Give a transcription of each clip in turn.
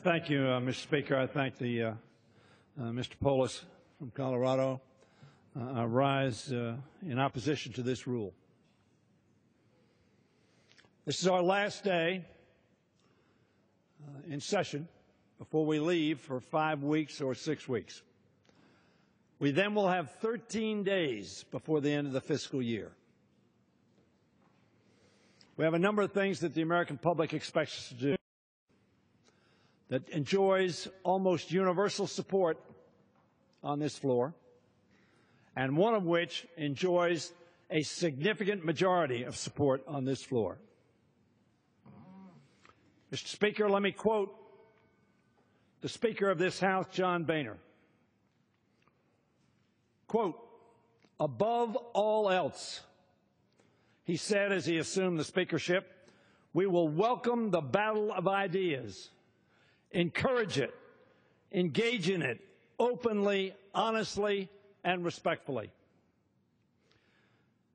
Thank you, Mr. Speaker. I thank Mr. Polis from Colorado. I rise in opposition to this rule. This is our last day in session before we leave for 5 weeks or 6 weeks. We then will have 13 days before the end of the fiscal year. We have a number of things that the American public expects us to do that enjoys almost universal support on this floor, and one of which enjoys a significant majority of support on this floor. Mr. Speaker, let me quote the Speaker of this House, John Boehner. Quote, "Above all else," he said as he assumed the speakership, "we will welcome the battle of ideas, encourage it, engage in it openly, honestly, and respectfully."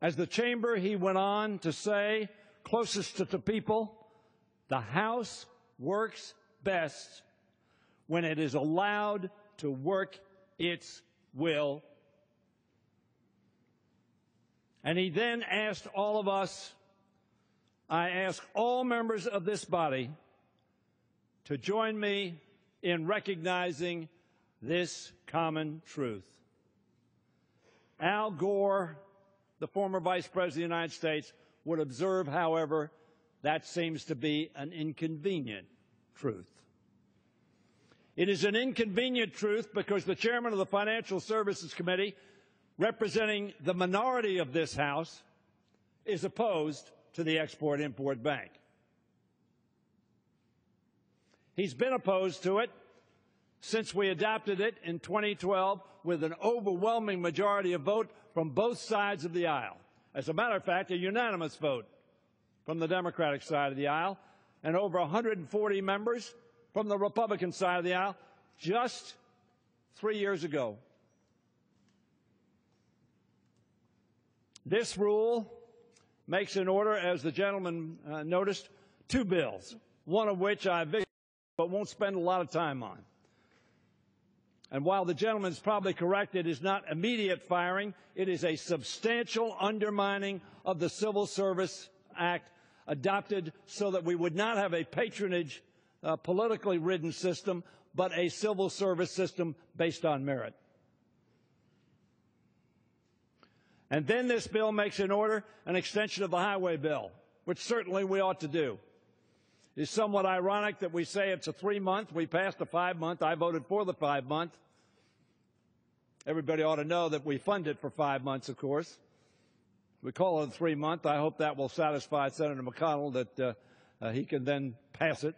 As the chamber, he went on to say, closest to the people, the House works best when it is allowed to work its will. And he then asked all of us, I ask all members of this body to join me in recognizing this common truth. Al Gore, the former Vice President of the United States, would observe, however, that seems to be an inconvenient truth. It is an inconvenient truth because the chairman of the Financial Services Committee, representing the minority of this House, is opposed to the Export-Import Bank. He's been opposed to it since we adopted it in 2012 with an overwhelming majority of vote from both sides of the aisle. As a matter of fact, a unanimous vote from the Democratic side of the aisle and over 140 members from the Republican side of the aisle just 3 years ago. This rule makes in order, as the gentleman noticed, 2 bills, one of which I but won't spend a lot of time on. And while the gentleman is probably correct, it is not immediate firing. It is a substantial undermining of the Civil Service Act adopted so that we would not have a patronage, politically ridden system, but a civil service system based on merit. And then this bill makes in order an extension of the highway bill, which certainly we ought to do. It's somewhat ironic that we say it's a 3-month. We passed a 5-month. I voted for the 5-month. Everybody ought to know that we fund it for 5 months, of course. We call it a 3-month. I hope that will satisfy Senator McConnell that he can then pass it.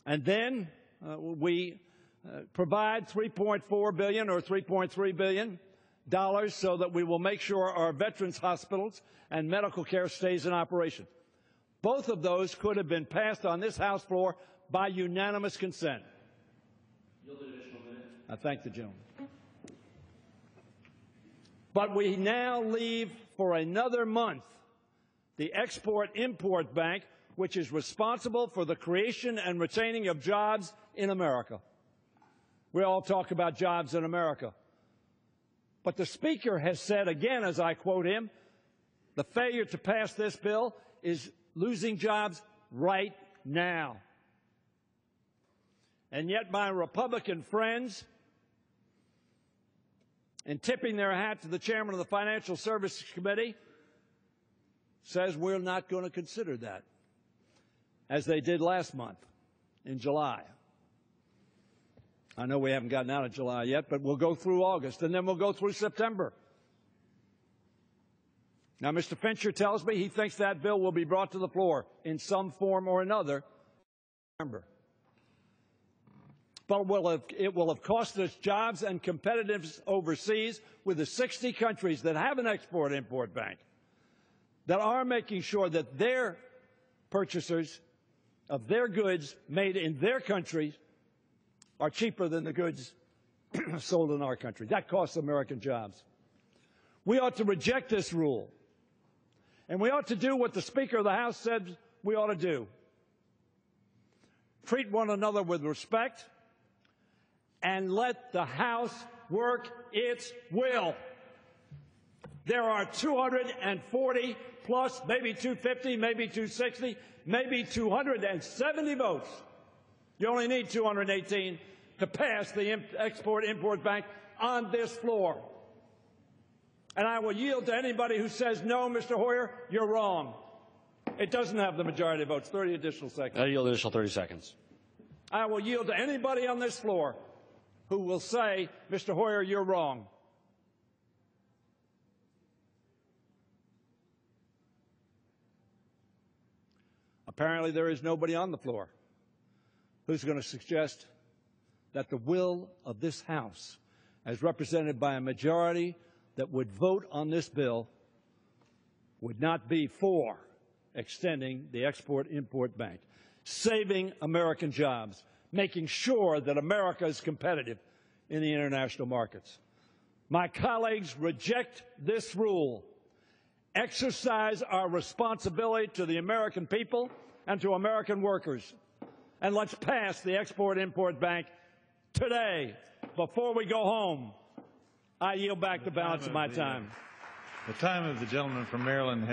And then we provide $3.4 billion or $3.3 billion so that we will make sure our veterans' hospitals and medical care stays in operation. Both of those could have been passed on this House floor by unanimous consent. I thank the gentleman. But we now leave for another month the Export-Import Bank, which is responsible for the creation and retaining of jobs in America. We all talk about jobs in America. But the Speaker has said again, as I quote him, the failure to pass this bill is losing jobs right now. And yet my Republican friends, in tipping their hat to the chairman of the Financial Services Committee, says we're not going to consider that, as they did last month in July. I know we haven't gotten out of July yet, but we'll go through August, and then we'll go through September. Now, Mr. Fincher tells me he thinks that bill will be brought to the floor in some form or another in September. But it will have cost us jobs and competitiveness overseas with the 60 countries that have an Export-Import Bank that are making sure that their purchasers of their goods made in their countries are cheaper than the goods sold in our country. That costs American jobs. We ought to reject this rule. And we ought to do what the Speaker of the House said we ought to do. treat one another with respect, and let the House work its will. There are 240 plus, maybe 250, maybe 260, maybe 270 votes. You only need 218 to pass the Export-Import Bank on this floor. And I will yield to anybody who says, no, Mr. Hoyer, you're wrong. It doesn't have the majority of votes. 30 additional seconds. I yield additional 30 seconds. I will yield to anybody on this floor who will say, Mr. Hoyer, you're wrong. Apparently, there is nobody on the floor who's going to suggest that the will of this House, as represented by a majority that would vote on this bill, would not be for extending the Export-Import Bank, saving American jobs, making sure that America is competitive in the international markets. My colleagues, reject this rule. Exercise our responsibility to the American people and to American workers. And let's pass the Export-Import Bank today, before we go home. I yield back the balance of my time. The time of the gentleman from Maryland has